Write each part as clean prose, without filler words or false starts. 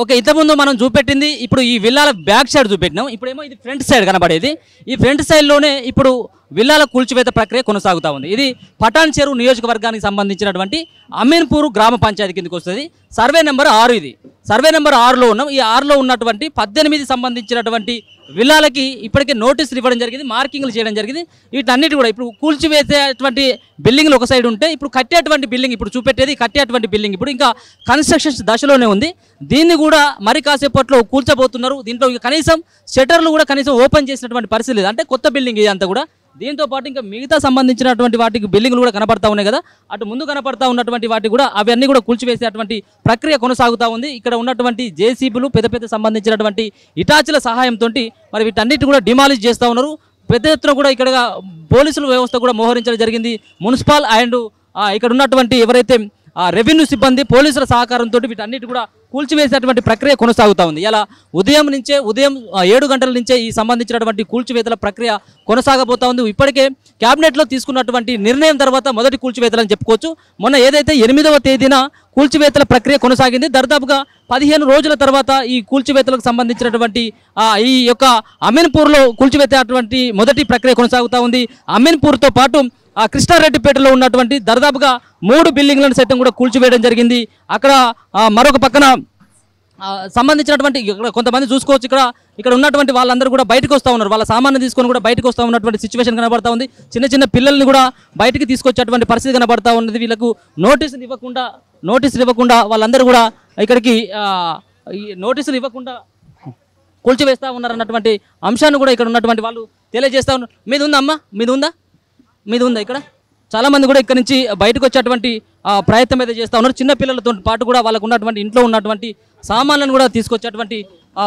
Okay, ఇంతకుముందు మనం చూపెట్టింది ఇప్పుడు ఈ విల్లాల బ్యాక్ సైడ్ చూపెట్టినాం. ఇప్పుడేమో ఇది ఫ్రంట్ సైడ్ కనబడేది. ఈ ఫ్రంట్ సైడ్లోనే ఇప్పుడు విల్లాల కూల్చివేత ప్రక్రియ కొనసాగుతూ ఉంది. ఇది పటాన్ చెరువు నియోజకవర్గానికి సంబంధించినటువంటి అమీన్పూర్ గ్రామ పంచాయతీ కిందకి వస్తుంది. సర్వే నెంబర్ 6 ఇది. సర్వే నెంబర్ 6లో ఉన్నాం. ఈ 6లో ఉన్నటువంటి 18 సంబంధించినటువంటి విల్లాలకి ఇప్పటికే నోటీసులు ఇవ్వడం జరిగింది, మార్కింగ్లు చేయడం జరిగింది. వీటన్నిటి కూడా ఇప్పుడు కూల్చివేసేటువంటి బిల్డింగ్లు ఒక సైడ్ ఉంటే ఇప్పుడు కట్టేటువంటి బిల్డింగ్, ఇప్పుడు చూపెట్టేది కట్టేటువంటి బిల్డింగ్ ఇప్పుడు ఇంకా కన్స్ట్రక్షన్ దశలోనే ఉంది. దీన్ని కూడా మరి కాసేపట్లో కూల్చబోతున్నారు. దీంట్లో కనీసం షట్టర్లు కూడా కనీసం ఓపెన్ చేసినటువంటి పరిస్థితి లేదు. అంటే కొత్త బిల్డింగ్ ఇదంతా కూడా. దీంతో పాటు ఇంకా మిగతా సంబంధించినటువంటి వాటికి బిల్డింగ్లు కూడా కనపడతా ఉన్నాయి కదా, అటు ముందు కనపడతా ఉన్నటువంటి వాటి కూడా అవన్నీ కూడా కూల్చివేసేటువంటి ప్రక్రియ కొనసాగుతూ ఉంది. ఇక్కడ ఉన్నటువంటి జేసీబీలు పెద్ద పెద్ద సంబంధించినటువంటి ఇటాచుల సహాయంతో మరి వీటన్నిటి కూడా డిమాలిష్ చేస్తూ ఉన్నారు. పెద్ద ఎత్తున కూడా ఇక్కడ పోలీసుల వ్యవస్థ కూడా మోహరించడం జరిగింది. మున్సిపల్ అండ్ ఇక్కడ ఉన్నటువంటి ఎవరైతే రెవెన్యూ సిబ్బంది పోలీసుల సహకారంతో వీటన్నిటి కూడా కూల్చివేసేటువంటి ప్రక్రియ కొనసాగుతూ ఉంది. ఇలా ఉదయం 7 గంటల నుంచే ఈ సంబంధించినటువంటి కూల్చివేతల ప్రక్రియ కొనసాగబోతా ఉంది. ఇప్పటికే క్యాబినెట్లో తీసుకున్నటువంటి నిర్ణయం తర్వాత మొదటి కూల్చివేతలని చెప్పుకోవచ్చు. మొన్న ఏదైతే 8వ తేదీన కూల్చివేతల ప్రక్రియ కొనసాగింది, దర్దాపుగా 15 రోజుల తర్వాత ఈ కూల్చివేతలకు సంబంధించినటువంటి ఈ యొక్క అమీన్పూర్లో కూల్చివేతటువంటి మొదటి ప్రక్రియ కొనసాగుతూ ఉంది. అమీన్పూర్తో పాటు కృష్ణారెడ్డిపేటలో ఉన్నటువంటి దర్దాపుగా 3 బిల్డింగ్లను సైతం కూడా కూల్చివేయడం జరిగింది. అక్కడ మరొక పక్కన సంబంధించినటువంటి కొంతమంది చూసుకోవచ్చు. ఇక్కడ ఉన్నటువంటి వాళ్ళందరూ కూడా బయటకు వస్తూ ఉన్నారు. వాళ్ళ సామాన్లు తీసుకొని కూడా బయటకు వస్తూ ఉన్నటువంటి సిచ్యువేషన్ కనబడతా ఉంది. చిన్న చిన్న పిల్లల్ని కూడా బయటికి తీసుకొచ్చేటువంటి పరిస్థితి కనబడతా ఉన్నది. వీళ్ళకు నోటీసులు ఇవ్వకుండా వాళ్ళందరూ కూడా ఇక్కడికి నోటీసులు ఇవ్వకుండా కూల్చివేస్తూ ఉన్నారన్నటువంటి అంశాన్ని కూడా ఇక్కడ ఉన్నటువంటి వాళ్ళు తెలియజేస్తూ ఉన్నారు. మీద ఉందా అమ్మ? మీద ఉందా? ఇక్కడ చాలామంది కూడా ఇక్కడ నుంచి బయటకు వచ్చేటువంటి ప్రయత్నం అయితే చేస్తూ ఉన్నారు. చిన్న పిల్లలతో పాటు కూడా వాళ్ళకు ఉన్నటువంటి ఇంట్లో ఉన్నటువంటి సామాన్లను కూడా తీసుకొచ్చేటువంటి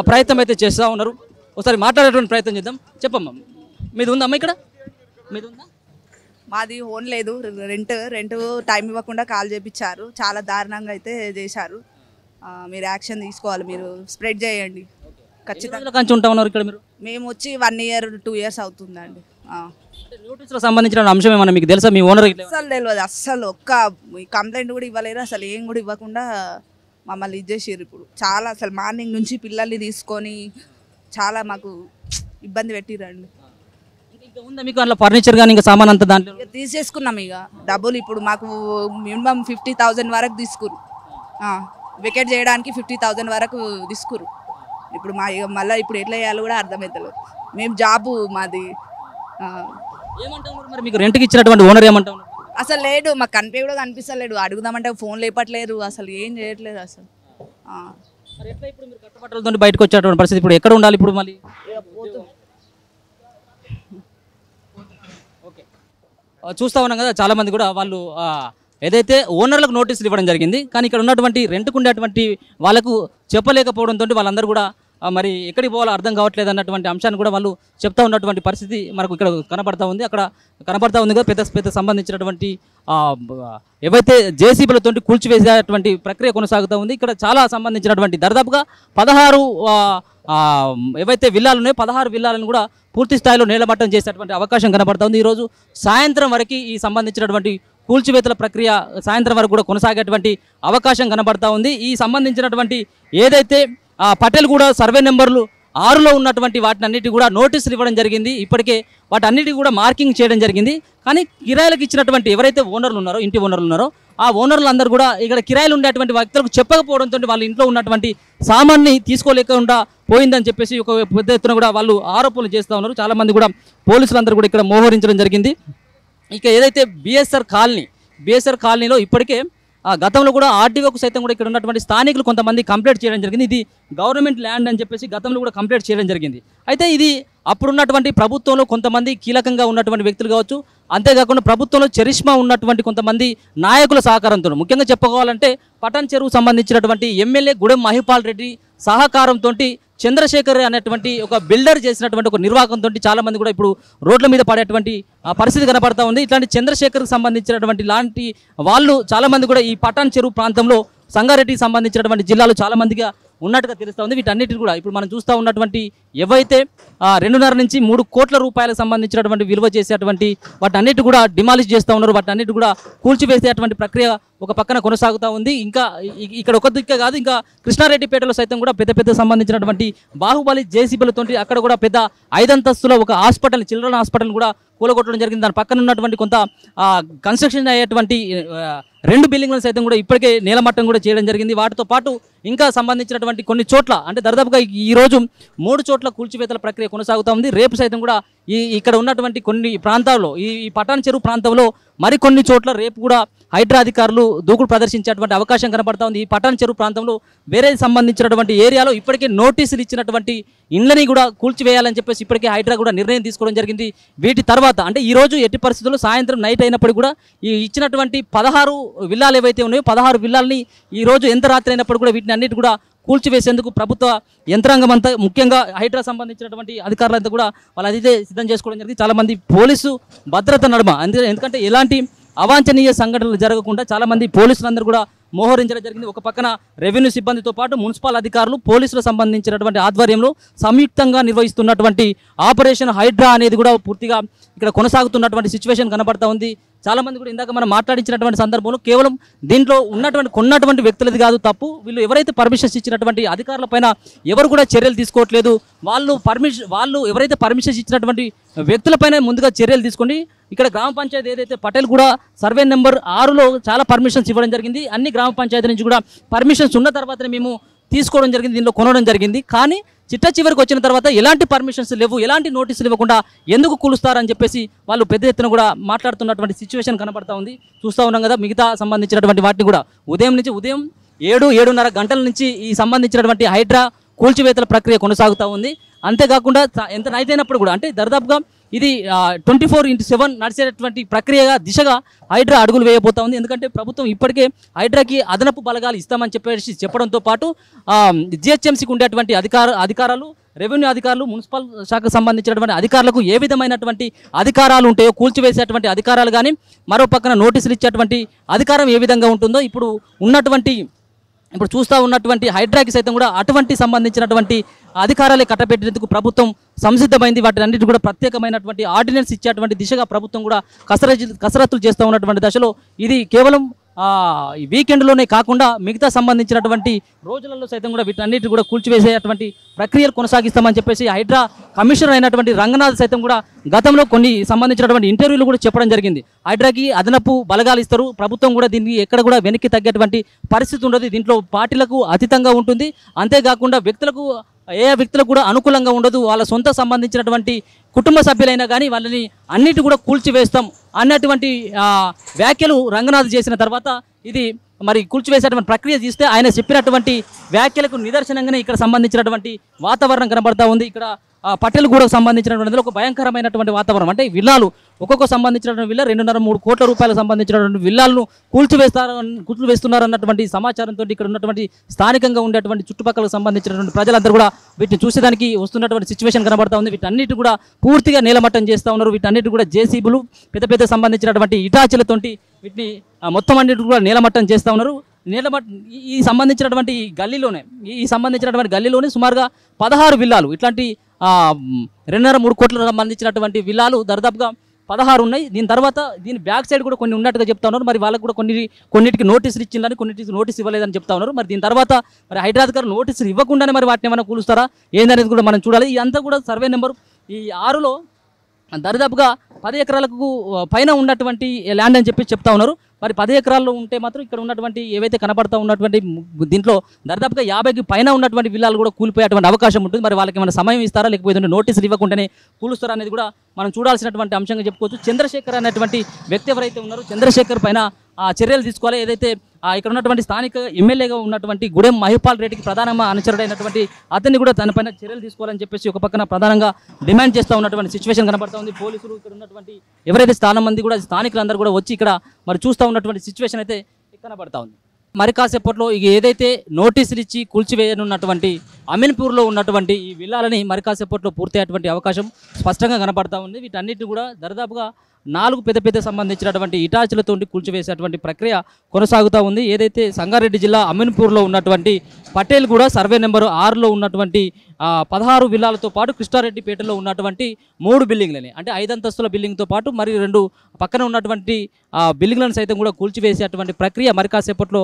ప్రయత్నం అయితే చేస్తూ ఉన్నారు. ఒకసారి మాట్లాడేటువంటి ప్రయత్నం చేద్దాం. చెప్పమ్మా, మీది ఉందమ్మా? ఇక్కడ మీది ఉందా? మాది ఓన్ లేదు, రెంట్ టైం ఇవ్వకుండా కాల్ చేపించారు. చాలా దారుణంగా అయితే చేశారు. మీరు యాక్షన్ తీసుకోవాలి, మీరు స్ప్రెడ్ చేయండి ఖచ్చితంగా. కంచి ఉంటా ఉన్నారు ఇక్కడ మీరు? మేము వచ్చి 1 year 2 years అవుతుందండి. నోటీసులకు సంబంధించిన అంశం ఏమన్నా మీకు తెలుసా? మీ ఓనర్ అస్సలు తెలియదు, అస్సలు ఒక్క కంప్లైంట్ కూడా ఇవ్వలేరు. అసలు ఏం కూడా ఇవ్వకుండా మమ్మల్ని ఇచ్చేసారు. ఇప్పుడు చాలా అసలు మార్నింగ్ నుంచి పిల్లల్ని తీసుకొని చాలా మాకు ఇబ్బంది పెట్టిరండి. మీకు అట్లా ఫర్నిచర్ కానీ ఇంకా సామాన్ అంతా దాంట్లో తీసేసుకున్నాం. ఇక డబ్బులు ఇప్పుడు మాకు మినిమం 50,000 వరకు తీసుకురు. వికెట్ చేయడానికి 50,000 వరకు తీసుకురు. ఇప్పుడు మళ్ళీ ఇప్పుడు ఎట్లా చేయాలో కూడా అర్థమవుతలేదు. మేము జాబు మాది. మరి మీకు రెంట్కి ఇచ్చినటువంటి ఓనర్ ఏమంటా ఉన్నారు? అసలు లేడు, మాకు కూడా కనిపిస్తలేడు. అడుగుదామంటే ఫోన్ లేపట్లేరు, అసలు ఏం చేయట్లేదు అసలు. ఇప్పుడు మీరు కట్టబట్టలతో బయటకు వచ్చేటువంటి పరిస్థితి ఇప్పుడు ఎక్కడ ఉండాలి? ఇప్పుడు మళ్ళీ చూస్తూ ఉన్నాం కదా, చాలామంది కూడా వాళ్ళు ఏదైతే ఓనర్లకు నోటీసులు ఇవ్వడం జరిగింది, కానీ ఇక్కడ ఉన్నటువంటి రెంట్కు ఉండేటువంటి వాళ్ళకు చెప్పలేకపోవడంతో వాళ్ళందరూ కూడా మరి ఎక్కడికి పోవాలో అర్థం కావట్లేదు అన్నటువంటి అంశాన్ని కూడా వాళ్ళు చెప్తా ఉన్నటువంటి పరిస్థితి మనకు ఇక్కడ కనబడతా ఉంది. అక్కడ కనబడతా ఉంది కదా, పెద్ద సంబంధించినటువంటి ఏవైతే జేసీబీలతో కూల్చివేసేటువంటి ప్రక్రియ కొనసాగుతూ ఉంది. ఇక్కడ చాలా సంబంధించినటువంటి దాదాపుగా 16 ఏవైతే విల్లాలు ఉన్నాయో 16 విల్లాలను కూడా పూర్తి స్థాయిలో నేలమట్టం చేసేటువంటి అవకాశం కనబడతా ఉంది. ఈరోజు సాయంత్రం వరకు ఈ సంబంధించినటువంటి కూల్చివేతల ప్రక్రియ సాయంత్రం వరకు కూడా కొనసాగేటువంటి అవకాశం కనబడతా ఉంది. ఈ సంబంధించినటువంటి ఏదైతే పటేల్ కూడా సర్వే నెంబర్లు 6లో ఉన్నటువంటి వాటిని అన్నిటి కూడా నోటీసులు ఇవ్వడం జరిగింది. ఇప్పటికే వాటన్నిటి కూడా మార్కింగ్ చేయడం జరిగింది. కానీ కిరాయిలకు ఇచ్చినటువంటి ఎవరైతే ఓనర్లు ఉన్నారో, ఇంటి ఓనర్లు ఉన్నారో, ఆ ఓనర్లు అందరూ కూడా ఇక్కడ కిరాయిలు ఉండేటువంటి వ్యక్తులకు చెప్పకపోవడంతో వాళ్ళ ఇంట్లో ఉన్నటువంటి సామాన్ని తీసుకోలేకుండా పోయిందని చెప్పేసి ఒక పెద్ద ఎత్తున కూడా వాళ్ళు ఆరోపణలు చేస్తూ ఉన్నారు. చాలామంది కూడా పోలీసులందరూ కూడా ఇక్కడ మోహరించడం జరిగింది. ఇక ఏదైతే బిఎస్ఆర్ కాలనీలో ఇప్పటికే గతంలో కూడా ఆర్టీఓకు సైతం కూడా ఇక్కడ ఉన్నటువంటి స్థానికులు కొంతమంది కంప్లైంట్ చేయడం జరిగింది. ఇది గవర్నమెంట్ ల్యాండ్ అని చెప్పేసి గతంలో కూడా కంప్లైంట్ చేయడం జరిగింది. అయితే ఇది అప్పుడున్నటువంటి ప్రభుత్వంలో కొంతమంది కీలకంగా ఉన్నటువంటి వ్యక్తులు కావచ్చు, అంతేకాకుండా ప్రభుత్వంలో చరిష్మా ఉన్నటువంటి కొంతమంది నాయకుల సహకారంతో, ముఖ్యంగా చెప్పుకోవాలంటే పటాన్ చెరువు సంబంధించినటువంటి ఎమ్మెల్యే గుడెం మహిపాల్ రెడ్డి సహకారంతో చంద్రశేఖర్ అనేటువంటి ఒక బిల్డర్ చేసినటువంటి ఒక నిర్వాహకంతో చాలామంది కూడా ఇప్పుడు రోడ్ల మీద పడేటువంటి పరిస్థితి కనపడతా ఉంది. ఇట్లాంటి చంద్రశేఖర్కి సంబంధించినటువంటి లాంటి వాళ్ళు చాలామంది కూడా ఈ పటాన్ చెరువు ప్రాంతంలో సంగారెడ్డికి సంబంధించినటువంటి జిల్లాలో చాలామందిగా ఉన్నట్టుగా తెలుస్తూ ఉంది. వీటన్నిటిని కూడా ఇప్పుడు మనం చూస్తూ ఉన్నటువంటి ఏవైతే 2.5 నుంచి 3 కోట్ల రూపాయలకు సంబంధించినటువంటి విలువ చేసేటువంటి వాటన్నిటి కూడా డిమాలిష్ చేస్తూ ఉన్నారు. వాటన్నిటి కూడా కూల్చివేసేటువంటి ప్రక్రియ ఒక పక్కన కొనసాగుతూ ఉంది. ఇంకా ఇక్కడ ఒక దిక్కే కాదు, ఇంకా కృష్ణారెడ్డిపేటలో సైతం కూడా పెద్ద సంబంధించినటువంటి బాహుబలి జేసీబీలతో అక్కడ కూడా పెద్ద 5 అంతస్తుల ఒక హాస్పిటల్, చిల్డ్రన్ హాస్పిటల్ కూడా కూలగొట్టడం జరిగింది. దాని పక్కన ఉన్నటువంటి కొంత కన్స్ట్రక్షన్ అయ్యేటువంటి 2 బిల్డింగ్లను సైతం కూడా ఇప్పటికే నేలమట్టం కూడా చేయడం జరిగింది. వాటితో పాటు ఇంకా సంబంధించినటువంటి కొన్ని చోట్ల అంటే దాదాపుగా ఈరోజు 3 చోట్ల కూల్చివేతల ప్రక్రియ కొనసాగుతూ ఉంది. రేపు సైతం కూడా ఇక్కడ ఉన్నటువంటి కొన్ని ప్రాంతాల్లో ఈ పటాన్ చెరువు ప్రాంతంలో మరికొన్ని చోట్ల రేపు కూడా హైడ్రా అధికారులు దూకుడు ప్రదర్శించేటువంటి అవకాశం కనబడతా ఉంది. ఈ పటాన్ చెరువు ప్రాంతంలో వేరే సంబంధించినటువంటి ఏరియాలో ఇప్పటికే నోటీసులు ఇచ్చినటువంటి ఇండ్లని కూడా కూల్చివేయాలని చెప్పేసి ఇప్పటికే హైడ్రా కూడా నిర్ణయం తీసుకోవడం జరిగింది. వీటి తర్వాత అంటే ఈరోజు ఎట్టి పరిస్థితుల్లో సాయంత్రం నైట్ అయినప్పుడు కూడా ఈ ఇచ్చినటువంటి 16 విల్లాలు ఏవైతే ఉన్నాయో 16 విల్లాలని ఈరోజు ఎంత రాత్రి అయినప్పుడు కూడా వీటిని అన్నిటి కూడా కూల్చివేసేందుకు ప్రభుత్వ యంత్రాంగం అంతా ముఖ్యంగా హైడ్రా సంబంధించినటువంటి అధికారులంతా కూడా వాళ్ళు అదైతే సిద్ధం చేసుకోవడం జరిగింది. చాలామంది పోలీసు భద్రత నడుమ ఎందుకంటే ఎలాంటి అవాంఛనీయ సంఘటనలు జరగకుండా చాలామంది పోలీసులందరూ కూడా మోహరించడం జరిగింది. ఒక పక్కన రెవెన్యూ సిబ్బందితో పాటు మున్సిపల్ అధికారులు పోలీసులకు సంబంధించినటువంటి ఆధ్వర్యంలో సంయుక్తంగా నిర్వహిస్తున్నటువంటి ఆపరేషన్ హైడ్రా అనేది కూడా పూర్తిగా ఇక్కడ కొనసాగుతున్నటువంటి సిచ్యువేషన్ కనబడతా ఉంది. చాలామంది కూడా ఇందాక మనం మాట్లాడించినటువంటి సందర్భంలో కేవలం దీంట్లో కొన్నటువంటి వ్యక్తులది కాదు తప్పు, వీళ్ళు ఎవరైతే పర్మిషన్స్ ఇచ్చినటువంటి అధికారులపైన ఎవరు కూడా చర్యలు తీసుకోవట్లేదు. వాళ్ళు ఎవరైతే పర్మిషన్స్ ఇచ్చినటువంటి వ్యక్తులపైన ముందుగా చర్యలు తీసుకోండి. ఇక్కడ గ్రామ పంచాయతీ ఏదైతే పటేల్ కూడా సర్వే నెంబర్ 6లో చాలా పర్మిషన్స్ ఇవ్వడం జరిగింది. అన్ని గ్రామ పంచాయతీ నుంచి కూడా పర్మిషన్స్ ఉన్న తర్వాతనే మేము తీసుకోవడం జరిగింది, దీనిలో కొనడం జరిగింది. కానీ చిట్ట చివరికి వచ్చిన తర్వాత ఎలాంటి పర్మిషన్స్ లేవు, ఎలాంటి నోటీసులు ఇవ్వకుండా ఎందుకు కూలుస్తారని చెప్పేసి వాళ్ళు పెద్ద ఎత్తున కూడా మాట్లాడుతున్నటువంటి సిచ్యువేషన్ కనబడతా ఉంది. చూస్తూ ఉన్నాం కదా, మిగతా సంబంధించినటువంటి వాటిని కూడా ఉదయం 7-7:30 గంటల నుంచి ఈ సంబంధించినటువంటి హైడ్రా కూల్చివేతల ప్రక్రియ కొనసాగుతూ ఉంది. అంతేకాకుండా ఎంత నైట్ అయినప్పుడు కూడా అంటే దాదాపుగా ఇది 24/7 నడిచేటటువంటి ప్రక్రియగా దిశగా హైడ్రా అడుగులు వేయబోతా ఉంది. ఎందుకంటే ప్రభుత్వం ఇప్పటికే హైడ్రాకి అదనపు బలగాలు ఇస్తామని చెప్పేసి చెప్పడంతో పాటు జిహెచ్ఎంసీకి ఉండేటువంటి అధికారాలు, రెవెన్యూ అధికారులు, మున్సిపల్ శాఖకు సంబంధించినటువంటి అధికారులకు ఏ విధమైనటువంటి అధికారాలు ఉంటాయో కూల్చివేసేటువంటి అధికారాలు కానీ, మరో పక్కన నోటీసులు ఇచ్చేటువంటి అధికారం ఏ విధంగా ఉంటుందో ఇప్పుడు చూస్తూ ఉన్నటువంటి హైడ్రాకి సైతం కూడా అటువంటి సంబంధించినటువంటి అధికారాలే కట్టబెట్టేందుకు ప్రభుత్వం సంసిద్ధమైంది. వాటి అన్నిటి కూడా ప్రత్యేకమైనటువంటి ఆర్డినెన్స్ ఇచ్చేటువంటి దిశగా ప్రభుత్వం కూడా కసరత్తులు చేస్తూ ఉన్నటువంటి దశలో ఇది కేవలం వీకెండ్లోనే కాకుండా మిగతా సంబంధించినటువంటి రోజులలో సైతం కూడా వీటన్నిటి కూడా కూల్చివేసేటువంటి ప్రక్రియలు కొనసాగిస్తామని చెప్పేసి హైడ్రా కమిషనర్ అయినటువంటి రంగనాథ్ సైతం కూడా గతంలో కొన్ని సంబంధించినటువంటి ఇంటర్వ్యూలు కూడా చెప్పడం జరిగింది. హైడ్రాకి అదనపు బలగాలు ఇస్తారు, ప్రభుత్వం కూడా దీన్ని ఎక్కడ కూడా వెనక్కి తగ్గేటువంటి పరిస్థితి ఉండదు, దీంట్లో పార్టీలకు అతీతంగా ఉంటుంది. అంతేకాకుండా ఏ వ్యక్తులకు కూడా అనుకూలంగా ఉండదు, వాళ్ళ సొంత సంబంధించినటువంటి కుటుంబ సభ్యులైనా కానీ వాళ్ళని అన్నిటి కూడా కూల్చివేస్తాం అన్నటువంటి వ్యాఖ్యలు రంగనాథ్ చేసిన తర్వాత ఇది మరి కూల్చివేసేటువంటి ప్రక్రియ తీస్తే ఆయన చెప్పినటువంటి వ్యాఖ్యలకు నిదర్శనంగానే ఇక్కడ సంబంధించినటువంటి వాతావరణం కనబడతా ఉంది. ఇక్కడ పటేల్ కూడా సంబంధించినటువంటి ఒక భయంకరమైనటువంటి వాతావరణం అంటే విల్లాలు ఒక్కొక్క సంబంధించినటువంటి విల్లా 2.5-3 కోట్ల రూపాయలకు సంబంధించినటువంటి విల్లాలను కూల్చివేస్తున్నారు అన్నటువంటి సమాచారంతో ఇక్కడ ఉన్నటువంటి స్థానికంగా ఉండేటువంటి చుట్టుపక్కలకు సంబంధించినటువంటి ప్రజలందరూ కూడా వీటిని చూసేదానికి వస్తున్నటువంటి సిచ్యువేషన్ కనబడతా ఉంది. వీటన్నిటి కూడా పూర్తిగా నేలమట్టం చేస్తూ ఉన్నారు. వీటన్నిటి కూడా జేసీబీలు పెద్ద సంబంధించినటువంటి ఇటాచీలతోటి వీటిని మొత్తం అన్నిటి కూడా నేలమట్టం చేస్తూ ఉన్నారు. ఈ సంబంధించినటువంటి గల్లీలోనే సుమారుగా 16 విల్లాలు ఇట్లాంటి 2.5-3 కోట్లకు సంబంధించినటువంటి విల్లాలు దాదాపుగా 16 ఉన్నాయి. దీని బ్యాక్ సైడ్ కూడా కొన్ని ఉన్నట్టుగా చెప్తా ఉన్నారు. మరి వాళ్ళకు కూడా కొన్నిటికి నోటీసులు ఇచ్చిందని, కొన్నిటికి నోటీస్ ఇవ్వలేదని చెప్తా ఉన్నారు. మరి దీని తర్వాత మరి హైడ్రా అధికారులు నోటీసులు ఇవ్వకుండానే మరి వాటిని ఏమైనా కూలుస్తారా ఏందనేది కూడా మనం చూడాలి. ఇదంతా కూడా సర్వే నెంబర్ 6లో దాదాపుగా 10 ఎకరాలకు పైన ఉన్నటువంటి ల్యాండ్ అని చెప్పి చెప్తా ఉన్నారు. మరి 10 ఎకరాల్లో ఉంటే మాత్రం ఇక్కడ ఉన్నటువంటి ఏవైతే కనబడతా ఉన్నటువంటి దీంట్లో దాదాపుగా 50కి పైన ఉన్నటువంటి విల్లాలు కూడా కూలిపోయేటువంటి అవకాశం ఉంటుంది. మరి వాళ్ళకి ఏమైనా సమయం ఇస్తారా, లేకపోతే నోటీసులు ఇవ్వకుండానే కూలుస్తారా అనేది కూడా మనం చూడాల్సినటువంటి అంశంగా చెప్పుకోవచ్చు. చంద్రశేఖర్ అనేటువంటి వ్యక్తి ఎవరైతే ఉన్నారో చంద్రశేఖర్ పైన చర్యలు తీసుకోవాలి. ఏదైతే ఇక్కడ ఉన్నటువంటి స్థానిక ఎమ్మెల్యేగా ఉన్నటువంటి గుడెం మహిపాల్ రెడ్డికి ప్రధానంగా అనుచరుడైనటువంటి అతన్ని కూడా తనపైన చర్యలు తీసుకోవాలని చెప్పేసి ఒక పక్కన ప్రధానంగా డిమాండ్ చేస్తూ ఉన్నటువంటి సిచ్యువేషన్ కనబడతా ఉంది. పోలీసులు ఇక్కడ ఉన్నటువంటి ఎవరైతే స్థానికులందరూ కూడా వచ్చి ఇక్కడ మరి చూస్తూ ఉన్నటువంటి సిచ్యువేషన్ అయితే కనబడతా ఉంది. మరి కాసేపట్లో ఏదైతే నోటీసులు ఇచ్చి కూల్చివేయనున్నటువంటి అమీన్పూర్లో ఉన్నటువంటి ఈ విల్లాలని మరి కాసేపట్లో పూర్తయ్యేటువంటి అవకాశం స్పష్టంగా కనబడతా ఉంది. వీటన్నిటిని కూడా దాదాపుగా 4 పెద్ద పెద్ద సంబంధించినటువంటి ఇటాచులతో కూల్చివేసేటువంటి ప్రక్రియ కొనసాగుతూ ఉంది. ఏదైతే సంగారెడ్డి జిల్లా అమీన్పూర్లో ఉన్నటువంటి పటేల్ కూడా సర్వే నెంబర్ 6లో ఉన్నటువంటి 16 విల్లాలతో పాటు కృష్ణారెడ్డిపేటలో ఉన్నటువంటి 3 బిల్డింగ్లని అంటే 5 అంతస్తుల బిల్డింగ్తో పాటు మరి 2 పక్కన ఉన్నటువంటి బిల్డింగ్లను సైతం కూడా కూల్చివేసేటువంటి ప్రక్రియ మరి కాసేపట్లో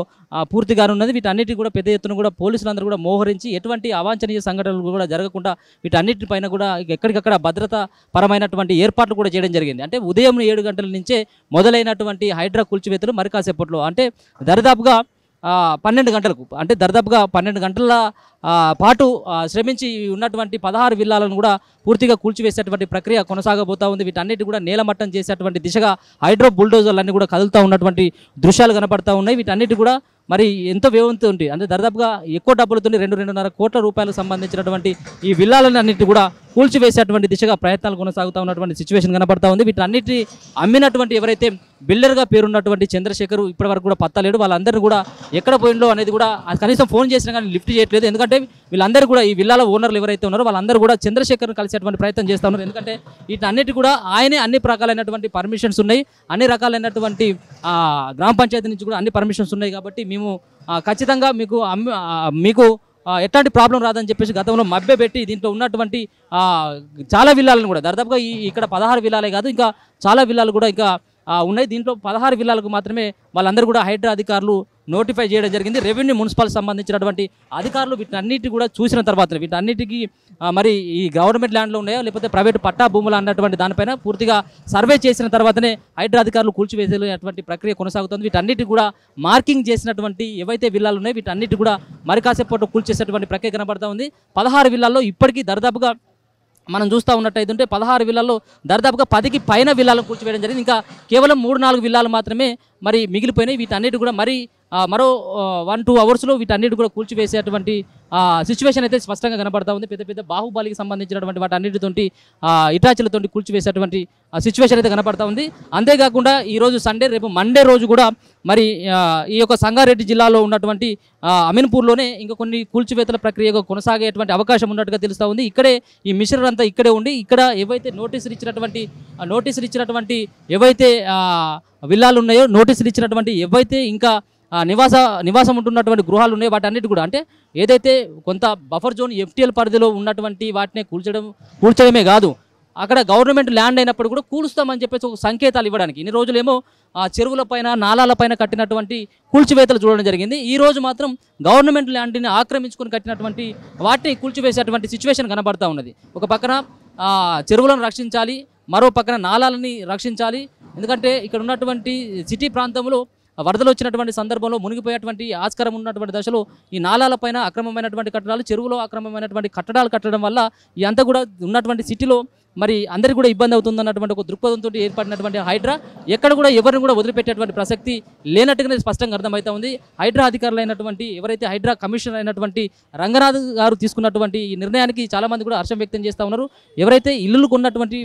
పూర్తిగా ఉన్నది. వీటన్నిటి కూడా పెద్ద ఎత్తున కూడా పోలీసులందరూ కూడా మోహరించి ఎటువంటి అవాంఛనీయ సంఘటనలు కూడా జరగకుండా వీటన్నిటిపైన కూడా ఎక్కడికక్కడ భద్రతా పరమైనటువంటి ఏర్పాట్లు కూడా చేయడం జరిగింది. అంటే ఉదయం 7 గంటల నుంచే మొదలైనటువంటి హైడ్రా కూల్చివేతలు మరి కాసేపట్లో అంటే దరిదాపుగా 12 గంటలకు అంటే దరిదాపుగా 12 గంటల పాటు శ్రమించి ఉన్నటువంటి 16 విల్లాలను కూడా పూర్తిగా కూల్చివేసేటువంటి ప్రక్రియ కొనసాగబోతూ ఉంది. వీటన్నిటి కూడా నేలమట్టం చేసేటువంటి దిశగా హైడ్రో బుల్డోజర్లన్నీ కూడా కదులుతూ ఉన్నటువంటి దృశ్యాలు కనపడతా ఉన్నాయి. వీటన్నిటి కూడా మరి ఎంతో వ్యయంతో ఉంటాయి అంటే దాదాపుగా ఎక్కువ డబ్బులతో 2-2.5 కోట్ల రూపాయలకు సంబంధించినటువంటి ఈ విల్లాలను అన్నిటి కూడా కూల్చివేసేటువంటి దిశగా ప్రయత్నాలు కొనసాగుతూ ఉన్నటువంటి సిచ్యువేషన్ కనబడతా ఉంది. వీటన్నిటి అమ్మినటువంటి ఎవరైతే బిల్డర్గా పేరున్నటువంటి చంద్రశేఖర్ ఇప్పటివరకు కూడా పత్తలేడు. వాళ్ళందరూ కూడా ఎక్కడ పోయిందో అనేది కూడా కనీసం ఫోన్ చేసినా కానీ లిఫ్ట్ చేయట్లేదు. ఎందుకంటే వీళ్ళందరూ కూడా ఈ విల్లాల ఓనర్లు ఎవరైతే ఉన్నారో వాళ్ళందరూ కూడా చంద్రశేఖర్ని కలిసేటువంటి ప్రయత్నం చేస్తూ ఉన్నారు. ఎందుకంటే వీటన్నిటి కూడా ఆయనే అన్ని రకాలైనటువంటి పర్మిషన్స్ ఉన్నాయి, అన్ని రకాలైనటువంటి గ్రామ పంచాయతీ నుంచి కూడా అన్ని పర్మిషన్స్ ఉన్నాయి. కాబట్టి మేము ఖచ్చితంగా మీకు ఎట్లాంటి ప్రాబ్లం రాదని చెప్పేసి గతంలో మభ్యపెట్టి దీంట్లో ఉన్నటువంటి చాలా విల్లాలను కూడా దాదాపుగా ఇక్కడ 16 విల్లాలే కాదు ఇంకా చాలా విల్లాలు కూడా ఇంకా ఉన్నాయి. దీంట్లో 16 విల్లాలకు మాత్రమే వాళ్ళందరూ కూడా హైడ్రా అధికారులు నోటిఫై చేయడం జరిగింది. రెవెన్యూ మున్సిపల్ సంబంధించినటువంటి అధికారులు వీటన్నిటి కూడా చూసిన తర్వాత వీటన్నిటికీ మరి ఈ గవర్నమెంట్ ల్యాండ్లో ఉన్నాయో లేకపోతే ప్రైవేట్ పట్టా భూములు అన్నటువంటి దానిపైన పూర్తిగా సర్వే చేసిన తర్వాతనే హైడ్రా అధికారులు కూల్చివేసేటువంటి ప్రక్రియ కొనసాగుతుంది. వీటన్నిటి కూడా మార్కింగ్ చేసినటువంటి ఏవైతే విల్లాలు ఉన్నాయో వీటన్నిటి కూడా మరి కాసేపట్లో కూల్చేసేటువంటి ప్రక్రియ కనబడతా ఉంది. 16 విల్లాల్లో ఇప్పటికీ దరిదాపుగా మనం చూస్తూ ఉన్నట్టయితే 16 విల్లాల్లో దాదాపుగా 10కి పైన విల్లాలను కూల్చివేయడం జరిగింది. ఇంకా కేవలం 3-4 విల్లాలు మాత్రమే మరి మిగిలిపోయినాయి. వీటన్నిటి కూడా మరి మరో 1-2 అవర్స్లో వీటన్నిటి కూడా కూల్చివేసేటువంటి సిచ్యువేషన్ అయితే స్పష్టంగా కనబడతా ఉంది. పెద్ద పెద్ద బాహుబలికి సంబంధించినటువంటి వాటన్నిటితోటి ఇటాచీలతో కూల్చివేసేటువంటి సిచ్యువేషన్ అయితే కనబడతా ఉంది. అంతేకాకుండా ఈరోజు సండే రేపు మండే రోజు కూడా మరి ఈ యొక్క సంగారెడ్డి జిల్లాలో ఉన్నటువంటి అమీన్పూర్లోనే ఇంకా కొన్ని కూల్చివేతల ప్రక్రియ కొనసాగేటువంటి అవకాశం ఉన్నట్టుగా తెలుస్తూ ఉంది. ఇక్కడే ఈ మిషనర్ అంతా ఇక్కడే ఉండి ఇక్కడ ఏవైతే నోటీసులు ఇచ్చినటువంటి ఏవైతే విల్లాలు ఉన్నాయో నోటీసులు ఇచ్చినటువంటి ఏవైతే ఇంకా నివాసం ఉంటున్నటువంటి గృహాలు ఉన్నాయి వాటన్నిటి కూడా అంటే ఏదైతే కొంత బఫర్ జోన్ FTL పరిధిలో ఉన్నటువంటి వాటిని కూల్చడమే కాదు అక్కడ గవర్నమెంట్ ల్యాండ్ అయినప్పుడు కూడా కూలుస్తామని చెప్పేసి ఒక సంకేతాలు ఇవ్వడానికి ఇన్ని రోజులేమో చెరువులపైన నాలాలపైన కట్టినటువంటి కూల్చివేతలు చూడడం జరిగింది. ఈ రోజు మాత్రం గవర్నమెంట్ ల్యాండ్ని ఆక్రమించుకొని కట్టినటువంటి వాటిని కూల్చివేసేటువంటి సిచ్యువేషన్ కనబడతా ఉన్నది. ఒక పక్కన చెరువులను రక్షించాలి, మరో పక్కన నాలాలని రక్షించాలి. ఎందుకంటే ఇక్కడ ఉన్నటువంటి సిటీ ప్రాంతంలో వరదలు వచ్చినటువంటి సందర్భంలో మునిగిపోయేటువంటి ఆస్కారం ఉన్నటువంటి దశలో ఈ నాలాలపైన అక్రమమైనటువంటి కట్టడాలు, చెరువులో అక్రమమైనటువంటి కట్టడాలు కట్టడం వల్ల ఈ అంతా కూడా ఉన్నటువంటి సిటీలో మరి అందరికీ కూడా ఇబ్బంది అవుతుందన్నటువంటి ఒక దృక్పథంతో ఏర్పడినటువంటి హైడ్రా ఎక్కడ కూడా ఎవరిని కూడా వదిలిపెట్టేటువంటి ప్రసక్తి లేనట్టుగానే స్పష్టంగా అర్థమవుతా ఉంది. హైడ్రా అధికారులు అయినటువంటి ఎవరైతే హైడ్రా కమిషనర్ అయినటువంటి రంగనాథ్ గారు తీసుకున్నటువంటి ఈ నిర్ణయానికి చాలామంది కూడా హర్షం వ్యక్తం చేస్తూ ఉన్నారు. ఎవరైతే ఇల్లులు కొన్నటువంటి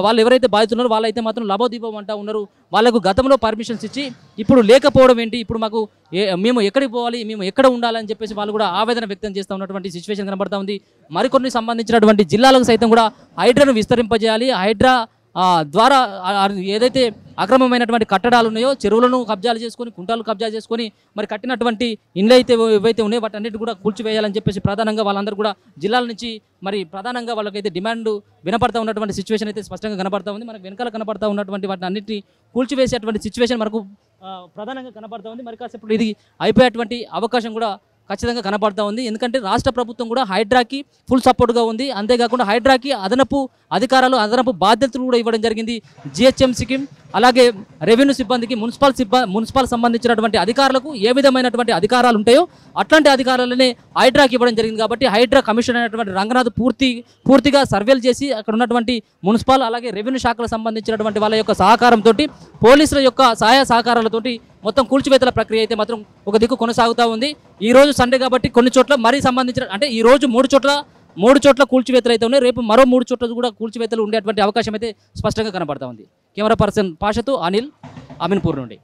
వాళ్ళు ఎవరైతే బాధితున్నారో వాళ్ళైతే మాత్రం లబోదీపం అంటూ ఉన్నారు. వాళ్ళకు గతంలో పర్మిషన్స్ ఇచ్చి ఇప్పుడు లేకపోవడం ఏంటి, ఇప్పుడు మాకు మేము ఎక్కడికి పోవాలి, మేము ఎక్కడ ఉండాలని చెప్పేసి వాళ్ళు కూడా ఆవేదన వ్యక్తం చేస్తూ ఉన్నటువంటి సిచ్యువేషన్ కనబడతా ఉంది. మరికొన్ని సంబంధించినటువంటి జిల్లాలకు సైతం కూడా హైడ్రాను విస్తరింపజేయాలి. హైడ్రా ద్వారా ఏదైతే అక్రమమైనటువంటి కట్టడాలు ఉన్నాయో చెరువులను కబ్జాలు చేసుకొని కుంటాలు కబ్జాలు చేసుకొని మరి కట్టినటువంటి ఇండ్లు అయితే ఏవైతే ఉన్నాయో వాటన్నిటి కూడా కూల్చివేయాలని చెప్పేసి ప్రధానంగా వాళ్ళందరూ కూడా జిల్లాల నుంచి మరి ప్రధానంగా వాళ్ళకైతే డిమాండ్ వినపడతా ఉన్నటువంటి సిచ్యువేషన్ అయితే స్పష్టంగా కనబడతా ఉంది. మనకు వెనకాల కనబడతా ఉన్నటువంటి వాటిని అన్నింటినీ కూల్చివేసేటువంటి సిచ్యువేషన్ మనకు ప్రధానంగా కనబడతా ఉంది. మరి కాసేపు ఇది అయిపోయేటువంటి అవకాశం కూడా ఖచ్చితంగా కనబడతా ఉంది. ఎందుకంటే రాష్ట్ర ప్రభుత్వం కూడా హైడ్రాకి ఫుల్ సపోర్ట్గా ఉంది. అంతేకాకుండా హైడ్రాకి అదనపు అధికారాలు అదనపు బాధ్యతలు కూడా ఇవ్వడం జరిగింది. GHMCకి అలాగే రెవెన్యూ సిబ్బందికి మున్సిపల్ సంబంధించినటువంటి అధికారులకు ఏ విధమైనటువంటి అధికారాలు ఉంటాయో అట్లాంటి అధికారాలనే హైడ్రాకి ఇవ్వడం జరిగింది. కాబట్టి హైడ్రా కమిషనర్ అయినటువంటి రంగనాథ్ పూర్తిగా సర్వేలు చేసి అక్కడ ఉన్నటువంటి మున్సిపల్ అలాగే రెవెన్యూ శాఖలకు సంబంధించినటువంటి వాళ్ళ యొక్క సహకారంతో పోలీసుల యొక్క సహాయ సహకారాలతోటి మొత్తం కూల్చివేతల ప్రక్రియ అయితే మాత్రం ఒక దిక్కు కొనసాగుతూ ఉంది. ఈ రోజు సండే కాబట్టి కొన్ని చోట్ల మరీ సంబంధించిన అంటే ఈ రోజు మూడు చోట్ల కూల్చివేతలు అయితే ఉన్నాయి. రేపు మరో 3 చోట్ల కూడా కూల్చివేతలు ఉండేటువంటి అవకాశం అయితే స్పష్టంగా కనబడతా ఉంది. కెమెరా పర్సన్ పాషతో అనిల్, అమీన్పూర్ నుండి.